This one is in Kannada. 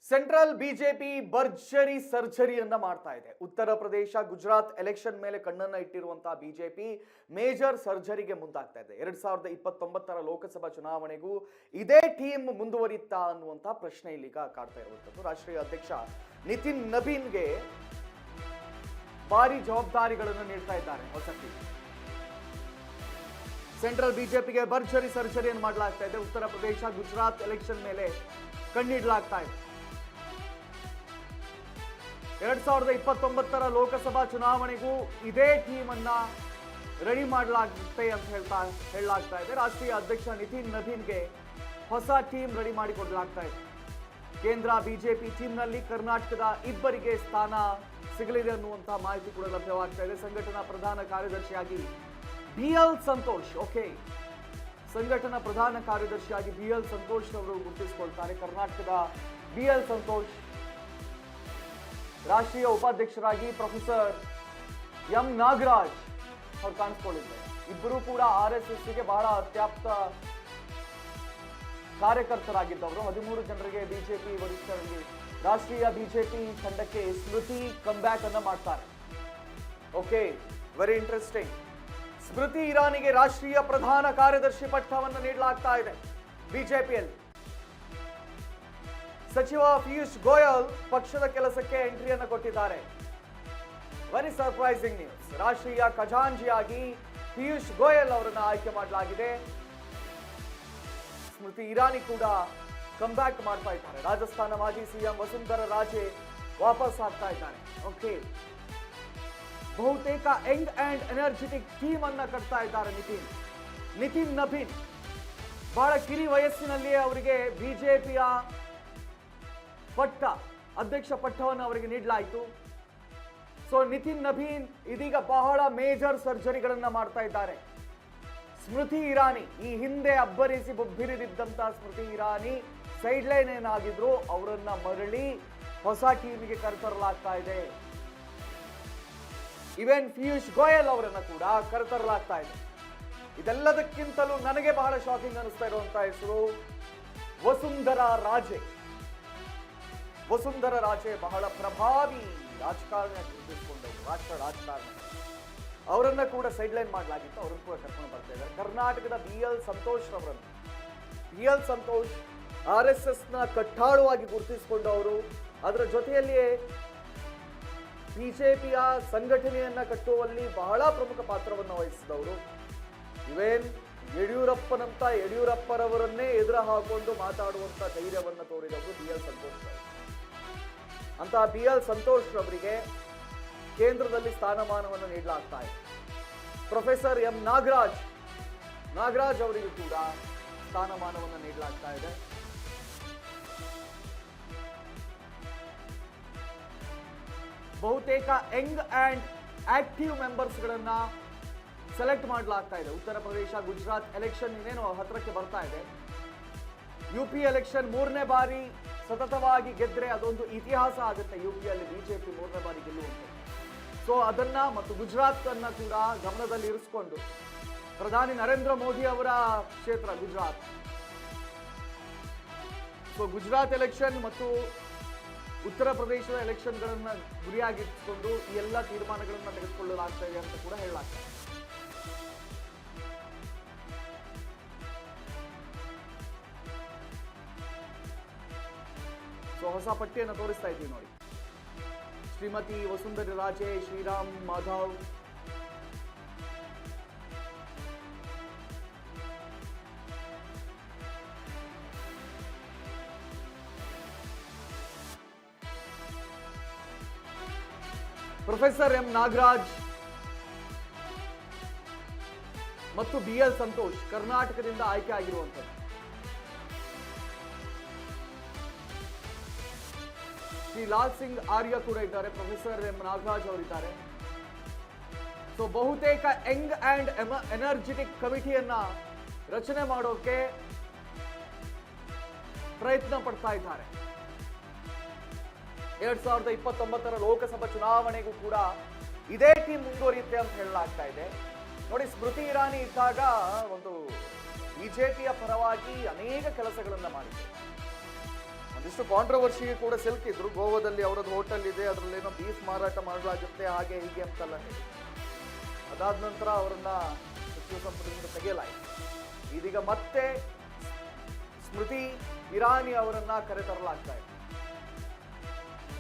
ಸೆಂಟ್ರಲ್ ಬಿಜೆಪಿ ಭರ್ಜರಿ ಸರ್ಜರಿಯನ್ನ ಮಾಡ್ತಾ ಇದೆ. ಉತ್ತರ ಪ್ರದೇಶ ಗುಜರಾತ್ ಎಲೆಕ್ಷನ್ ಮೇಲೆ ಕಣ್ಣನ್ನ ಇಟ್ಟಿರುವಂತಹ ಬಿಜೆಪಿ ಮೇಜರ್ ಸರ್ಜರಿಗೆ ಮುಂದಾಗ್ತಾ ಇದೆ. 2029 ಲೋಕಸಭಾ ಚುನಾವಣೆಗೂ ಇದೇ ಟೀಮ್ ಮುಂದುವರಿಯುತ್ತಾ ಅನ್ನುವಂತಹ ಪ್ರಶ್ನೆ ಇಲ್ಲಿಗ ಕಾಡ್ತಾ ಇರುವಂತದ್ದು. ರಾಷ್ಟ್ರೀಯ ಅಧ್ಯಕ್ಷ ನಿತಿನ್ ನಬೀನ್ಗೆ ಭಾರಿ ಜವಾಬ್ದಾರಿಗಳನ್ನು ನೀಡ್ತಾ ಇದ್ದಾರೆ ಹೊಸ ಟೀಮ್. ಸೆಂಟ್ರಲ್ ಬಿಜೆಪಿಗೆ ಭರ್ಜರಿ ಸರ್ಜರಿಯನ್ನು ಮಾಡಲಾಗ್ತಾ ಇದೆ. ಉತ್ತರ ಪ್ರದೇಶ ಗುಜರಾತ್ ಎಲೆಕ್ಷನ್ ಮೇಲೆ ಕಣ್ಣಿಡಲಾಗ್ತಾ ಇದೆ. 2029 ಲೋಕಸಭಾ ಚುನಾವಣೆಗೂ ಇದೇ ಟೀಮ್ ಅನ್ನ ರೆಡಿ ಮಾಡಲಾಗುತ್ತೆ ಅಂತ ಹೇಳಲಾಗ್ತಾ ಇದೆ. ರಾಷ್ಟ್ರೀಯ ಅಧ್ಯಕ್ಷ ನಿತಿನ್ ನಬೀನ್ಗೆ ಹೊಸ ಟೀಮ್ ರೆಡಿ ಮಾಡಿಕೊಡಲಾಗ್ತಾ ಇದೆ. ಕೇಂದ್ರ ಬಿಜೆಪಿ ಟೀಮ್ನಲ್ಲಿ ಕರ್ನಾಟಕದ ಇಬ್ಬರಿಗೆ ಸ್ಥಾನ ಸಿಗಲಿದೆ ಅನ್ನುವಂತಹ ಮಾಹಿತಿ ಕೂಡ ಲಭ್ಯವಾಗ್ತಾ ಇದೆ. ಸಂಘಟನಾ ಪ್ರಧಾನ ಕಾರ್ಯದರ್ಶಿಯಾಗಿ BL ಸಂತೋಷ್ ಸಂಘಟನಾ ಪ್ರಧಾನ ಕಾರ್ಯದರ್ಶಿಯಾಗಿ BL ಸಂತೋಷ್ ಅವರು ಗುರುತಿಸಿಕೊಳ್ತಾರೆ. ಕರ್ನಾಟಕದ BL ಸಂತೋಷ್. ರಾಷ್ಟ್ರೀಯ ಉಪಾಧ್ಯಕ್ಷರಾಗಿ ಪ್ರೊಫೆಸರ್ ಎಂ ನಾಗರಾಜ್ ಅವರು ಕಾಣಿಸಿಕೊಂಡಿದ್ದಾರೆ. ಇಬ್ಬರು ಕೂಡ RSSಗೆ ಬಹಳ ಅತ್ಯಾಪ್ತ ಕಾರ್ಯಕರ್ತರಾಗಿದ್ದವರು. 13 ಜನರಿಗೆ ಬಿಜೆಪಿ ವರಿಷ್ಠರಲ್ಲಿ ರಾಷ್ಟ್ರೀಯ ಬಿಜೆಪಿ ತಂಡಕ್ಕೆ ಸ್ಮೃತಿ ಕಮ್ಬ್ಯಾಕ್ ಅನ್ನ ಮಾಡ್ತಾರೆ. Okay, very interesting. ಸ್ಮೃತಿ ಇರಾನಿಗೆ ರಾಷ್ಟ್ರೀಯ ಪ್ರಧಾನ ಕಾರ್ಯದರ್ಶಿ ಪಟ್ಟವನ್ನು ನೀಡಲಾಗ್ತಾ ಇದೆ ಬಿಜೆಪಿಯಲ್ಲಿ. ಸಚಿವ ಪಿಯೂಷ್ ಗೋಯಲ್ ಪಕ್ಷದ ಕೆಲಸಕ್ಕೆ ಎಂಟ್ರಿಯನ್ನು ಕೊಟ್ಟಿದ್ದಾರೆ. Very surprising news. ರಾಷ್ಟ್ರೀಯ ಖಜಾಂಚಿಯಾಗಿ ಪಿಯೂಷ್ ಗೋಯಲ್ ಅವರನ್ನು ಆಯ್ಕೆ ಮಾಡಲಾಗಿದೆ. ಸ್ಮೃತಿ ಇರಾನಿ ಕೂಡ ಕಮ್ಬ್ಯಾಕ್ ಮಾಡ್ತಾ ಇದ್ದಾರೆ. ರಾಜಸ್ಥಾನ ಮಾಜಿ ಸಿಎಂ ವಸುಂಧರಾ ರಾಜೆ ವಾಪಸ್ ಆಗ್ತಾ ಇದ್ದಾರೆ. ಓಕೆ, ಬಹುತೇಕ ಯಂಗ್ ಅಂಡ್ ಎನರ್ಜೆಟಿಕ್ ಟೀಮ್ ಅನ್ನ ಕಟ್ತಾ ಇದ್ದಾರೆ ನಿತಿನ್ ನಬೀನ್. ಬಹಳ ಕಿರಿ ವಯಸ್ಸಿನಲ್ಲಿಯೇ ಅವರಿಗೆ ಬಿಜೆಪಿಯ ಅಧ್ಯಕ್ಷ ಪಟ್ಟವನ್ನು ಅವರಿಗೆ ನೀಡಲಾಯಿತು. ಸೊ ನಿತಿನ್ ನಬೀನ್ ಇದೀಗ ಬಹಳ ಮೇಜರ್ ಸರ್ಜರಿಗಳನ್ನ ಮಾಡ್ತಾ ಇದ್ದಾರೆ. ಸ್ಮೃತಿ ಇರಾನಿ, ಈ ಹಿಂದೆ ಅಬ್ಬರಿಸಿ ಬೊಬ್ಬಿರಿದಿದ್ದಂತಹ ಸ್ಮೃತಿ ಇರಾನಿ ಸೈಡ್ ಲೈನ್ ಏನಾಗಿದ್ರು ಅವರನ್ನ ಮರಳಿ ಹೊಸ ಟೀಮಿಗೆ ಕರೆತರಲಾಗ್ತಾ ಇದೆ. ಇವನ್ ಪಿಯೂಷ್ ಗೋಯಲ್ ಅವರನ್ನ ಕೂಡ ಕರೆತರಲಾಗ್ತಾ ಇದೆ. ಇದೆಲ್ಲದಕ್ಕಿಂತಲೂ ನನಗೆ ಬಹಳ ಶಾಕಿಂಗ್ ಅನಿಸ್ತಾ ಇರುವಂತಹ ಹೆಸರು ವಸುಂಧರಾ ರಾಜೆ. ವಸುಂಧರಾ ರಾಜೆ ಬಹಳ ಪ್ರಭಾವಿ ರಾಜಕಾರಣಿ ಗುರುತಿಸಿಕೊಂಡವರು, ರಾಜಕಾರಣಿ. ಅವರನ್ನ ಕೂಡ ಸೈಡ್ ಲೈನ್ ಮಾಡಲಾಗಿತ್ತು. ಅವರನ್ನು ಕೂಡ ಕರ್ಕೊಂಡು ಬರ್ತಾ ಇದ್ದಾರೆ. ಕರ್ನಾಟಕದ BL ಸಂತೋಷ್ ಅವರನ್ನು. BL ಸಂತೋಷ್ RSSನ ಕಟ್ಟಾಳುವಾಗಿ ಗುರುತಿಸಿಕೊಂಡವರು. ಅದರ ಜೊತೆಯಲ್ಲಿಯೇ ಬಿಜೆಪಿಯ ಸಂಘಟನೆಯನ್ನ ಕಟ್ಟುವಲ್ಲಿ ಬಹಳ ಪ್ರಮುಖ ಪಾತ್ರವನ್ನು ವಹಿಸಿದವರು. ಇವನ್ ಯಡಿಯೂರಪ್ಪರವರನ್ನೇ ಎದುರು ಹಾಕೊಂಡು ಮಾತಾಡುವಂತ ಧೈರ್ಯವನ್ನು ತೋರಿದವರು BL ಸಂತೋಷ್ ಅವರು. ಅಂತಹ BL ಸಂತೋಷ್ ಅವರಿಗೆ ಕೇಂದ್ರದಲ್ಲಿ ಸ್ಥಾನಮಾನವನ್ನು ನೀಡಲಾಗ್ತಾ ಇದೆ. ಪ್ರೊಫೆಸರ್ ಎಂ ನಾಗರಾಜ್ ಅವರಿಗೂ ಕೂಡ ಸ್ಥಾನಮಾನವನ್ನು ನೀಡಲಾಗ್ತಾ ಇದೆ. ಬಹುತೇಕ ಯಂಗ್ ಅಂಡ್ ಆಕ್ಟಿವ್ ಮೆಂಬರ್ಸ್ ಗಳನ್ನ ಸೆಲೆಕ್ಟ್ ಮಾಡಲಾಗ್ತಾ ಇದೆ. ಉತ್ತರ ಪ್ರದೇಶ ಗುಜರಾತ್ ಎಲೆಕ್ಷನ್ ಇನ್ನೇನು ಹತ್ರಕ್ಕೆ ಬರ್ತಾ ಇದೆ. UP ಎಲೆಕ್ಷನ್ 3ನೇ ಬಾರಿ ಸತತವಾಗಿ ಗೆದ್ರೆ ಅದೊಂದು ಇತಿಹಾಸ ಆಗುತ್ತೆ. UPಯಲ್ಲಿ ಬಿಜೆಪಿ 3ನೇ ಬಾರಿ ಗೆಲ್ಲುವಂತೆ. ಸೊ ಅದನ್ನ ಮತ್ತು ಗುಜರಾತ್ ಅನ್ನ ಕೂಡ ಗಮನದಲ್ಲಿ ಇರಿಸಿಕೊಂಡು ಪ್ರಧಾನಿ ನರೇಂದ್ರ ಮೋದಿ ಅವರ ಕ್ಷೇತ್ರ ಗುಜರಾತ್. ಸೊ ಗುಜರಾತ್ ಎಲೆಕ್ಷನ್ ಮತ್ತು ಉತ್ತರ ಪ್ರದೇಶದ ಎಲೆಕ್ಷನ್ಗಳನ್ನ ಗುರಿಯಾಗಿರಿಸಿಕೊಂಡು ಈ ಎಲ್ಲ ತೀರ್ಮಾನಗಳನ್ನ ತೆಗೆದುಕೊಳ್ಳಲಾಗ್ತಾ ಇದೆ ಅಂತ ಕೂಡ ಹೇಳಲಾಗ್ತದೆ. ಸೊ ಹೊಸ ಪಟ್ಟಿಯನ್ನು ತೋರಿಸ್ತಾ ಇದ್ದೀವಿ ನೋಡಿ. ಶ್ರೀಮತಿ ವಸುಂಧರಾ ರಾಜೆ, ಶ್ರೀರಾಮ್ ಮಾಧವ್, ಪ್ರೊಫೆಸರ್ ಎಂ ನಾಗರಾಜ್ ಮತ್ತು BL ಸಂತೋಷ್ ಕರ್ನಾಟಕದಿಂದ ಆಯ್ಕೆ ಆಗಿರುವಂಥದ್ದು. ಶ್ರೀ ಲಾಲ್ ಸಿಂಗ್ ಆರ್ಯ ಕೂಡ ಇದ್ದಾರೆ. ಪ್ರೊಫೆಸರ್ ಎಂ ನಾಗರಾಜ್ ಅವರಿದ್ದಾರೆ. ಸೊ ಬಹುತೇಕ ಯಂಗ್ ಅಂಡ್ ಎನರ್ಜೆಟಿಕ್ ಕಮಿಟಿಯನ್ನ ರಚನೆ ಮಾಡೋಕೆ ಪ್ರಯತ್ನ ಪಡ್ತಾ ಇದ್ದಾರೆ. 2029 ಲೋಕಸಭಾ ಚುನಾವಣೆಗೂ ಕೂಡ ಇದೇ ಟೀಮ್ ಮುಂದುವರಿಯುತ್ತೆ ಅಂತ ಹೇಳಲಾಗ್ತಾ ಇದೆ. ನೋಡಿ, ಸ್ಮೃತಿ ಇರಾನಿ ಇದ್ದಾಗ ಒಂದು ಬಿಜೆಪಿಯ ಪರವಾಗಿ ಅನೇಕ ಕೆಲಸಗಳನ್ನ ಮಾಡಿದ್ರು. ಒಂದಿಷ್ಟು ಕಾಂಟ್ರವರ್ಸಿಗೆ ಕೂಡ ಸಿಲುಕಿದ್ರು. ಗೋವಾದಲ್ಲಿ ಅವರದ್ದು ಹೋಟೆಲ್ ಇದೆ, ಅದರಲ್ಲೇನೋ ಬೀಫ್ ಮಾರಾಟ ಮಾಡಲಾಗುತ್ತೆ ಹಾಗೆ ಹೀಗೆ ಅಂತೆಲ್ಲ ಹೇಳಿ ಅದಾದ ನಂತರ ಅವರನ್ನ ಸಚಿವ ಸಂಪುಟದಿಂದ ತೆಗೆಯಲಾಯಿತು. ಇದೀಗ ಮತ್ತೆ ಸ್ಮೃತಿ ಇರಾನಿ ಅವರನ್ನ ಕರೆತರಲಾಗ್ತಾ ಇದೆ.